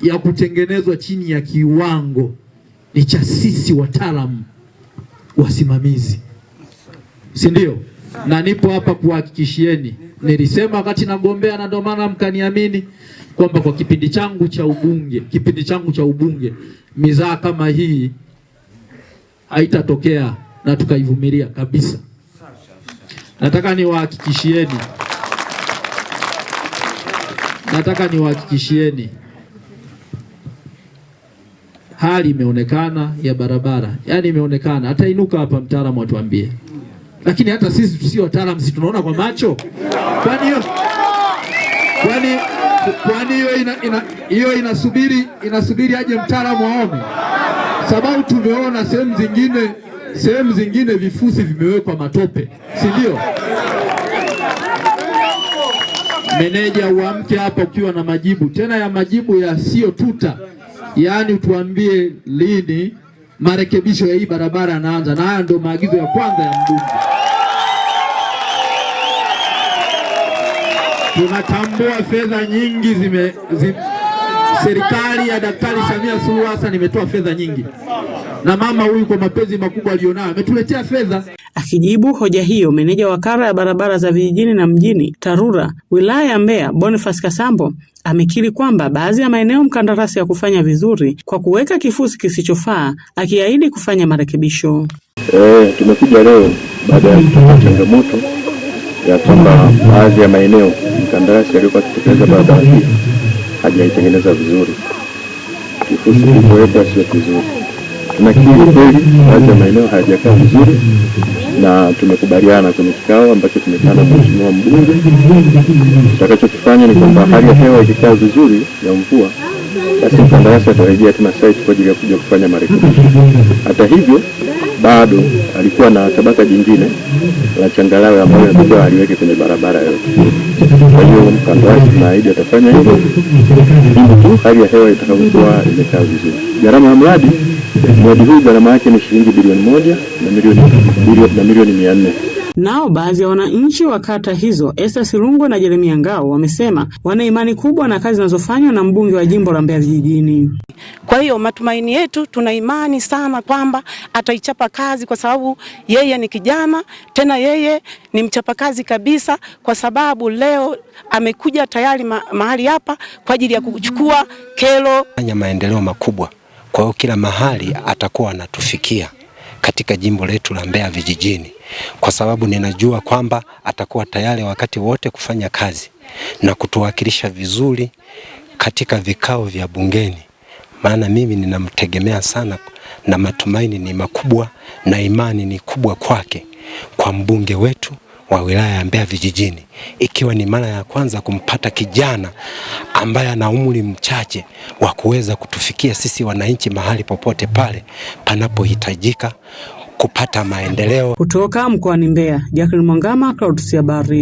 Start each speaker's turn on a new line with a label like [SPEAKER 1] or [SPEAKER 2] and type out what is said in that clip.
[SPEAKER 1] ya kutengenezwa chini ya kiwango ni cha sisi wataalamu wasimamizi, si ndio? Na nipo hapa kuhakikishieni, nilisema wakati nagombea na ndio maana mkaniamini kwamba kwa kipindi changu cha ubunge mizaa kama hii haitatokea na tukaivumilia kabisa. Nataka niwahakikishieni hali imeonekana ya barabara, yani imeonekana. Hata inuka hapa mtaalamu atuambie, lakini hata sisi tusio wataalamu si tunaona kwa macho. Kwani hiyo inasubiri aje mtaalamu aone? Sababu tumeona sehemu zingine vifusi vimewekwa matope, si ndio? Meneja, uamke hapa ukiwa na majibu, tena ya majibu ya sio tuta. Yaani utuambie lini marekebisho ya hii barabara yanaanza, na haya ndio maagizo ya kwanza ya mbunge. Tunatambua fedha nyingi serikali ya Daktari Samia Suluhu Hassan imetoa fedha nyingi, na mama huyu kwa mapenzi makubwa alionayo ametuletea fedha.
[SPEAKER 2] Akijibu hoja hiyo, meneja wakala ya barabara za vijijini na mjini TARURA wilaya ya Mbeya Boniface Kasambo amekiri kwamba baadhi ya maeneo mkandarasi ya kufanya vizuri kwa kuweka kifusi kisichofaa, akiahidi kufanya marekebisho.
[SPEAKER 3] Tumekuja leo baada ya changamoto ya kwamba baadhi ya maeneo mkandarasi alikuwa akitekeleza barabara hii hajaitengeneza vizuri, kifusi kilichowekwa sio kizuri. Tunakiri kweli baadhi ya maeneo hayajakaa vizuri, na tumekubaliana kwenye kikao ambacho tumekaa na mheshimiwa mbunge. Tutakachokifanya ni kwamba hali ya hewa ikikaa vizuri ya mvua, basi mkandarasi atarejea tena site kwa ajili ya kuja kufanya marekebisho. Hata hivyo bado alikuwa na tabaka jingine la changarawe ambayo alikuwa aliweke kwenye barabara yote. Kwa hiyo mkandarasi tunaahidi atafanya hivyo ili tu hali ya hewa itakapokuwa imekaa vizuri. Gharama ya mradi huu gharama yake ni shilingi bilioni 1 na milioni 400.
[SPEAKER 2] Nao baadhi ya wananchi wa kata hizo Esther Silungwe na Jeremia Ngao wamesema wana imani kubwa na kazi zinazofanywa na mbunge wa jimbo la Mbeya vijijini.
[SPEAKER 4] Kwa hiyo matumaini yetu, tuna imani sana kwamba ataichapa kazi, kwa sababu yeye ni kijana, tena yeye ni mchapakazi kabisa, kwa sababu leo amekuja tayari mahali hapa kwa ajili ya kuchukua kero
[SPEAKER 5] ya maendeleo makubwa. Kwa hiyo kila mahali atakuwa anatufikia katika jimbo letu la Mbeya vijijini, kwa sababu ninajua kwamba atakuwa tayari wakati wote kufanya kazi na kutuwakilisha vizuri katika vikao vya bungeni. Maana mimi ninamtegemea sana na matumaini ni makubwa na imani ni kubwa kwake, kwa mbunge wetu wa wilaya ya Mbeya vijijini, ikiwa ni mara ya kwanza kumpata kijana ambaye ana umri mchache wa kuweza kutufikia sisi wananchi mahali popote pale panapohitajika kupata maendeleo.
[SPEAKER 2] Kutoka mkoani Mbeya, Jacqueline Mwangama, Clouds Habari.